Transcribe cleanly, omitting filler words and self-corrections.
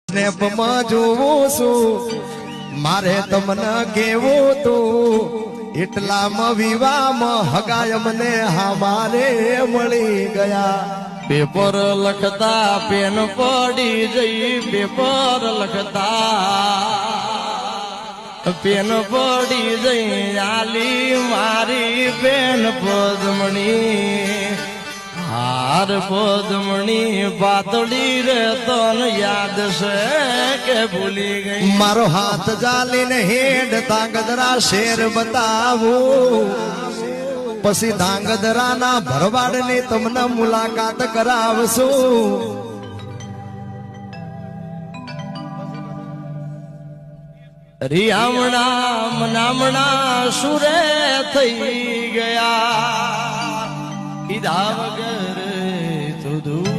સ્નેપમાં જોવું છું મારે તમને કેવું તું એટલામાં વિવાહમાં હગાય મને મારે મળી ગયા। પેપર લખતા પેન પડી જઈ, પેપર લખતા પેન પડી જઈ, આલી મારી બેન પદ્મણી। હાર પદ્મણી પાતળી રે તન યાદ છે કે ભૂલી ગઈ। મારો હાથ જાલીને હેડ તાંગદરા શેર બતાવું, પછી ધાંગધ્રાના ભરવાડની તમને મુલાકાત કરાવશું। રિયામણા મનામણા સુરે થઈ ગયા, કીધા વગર તું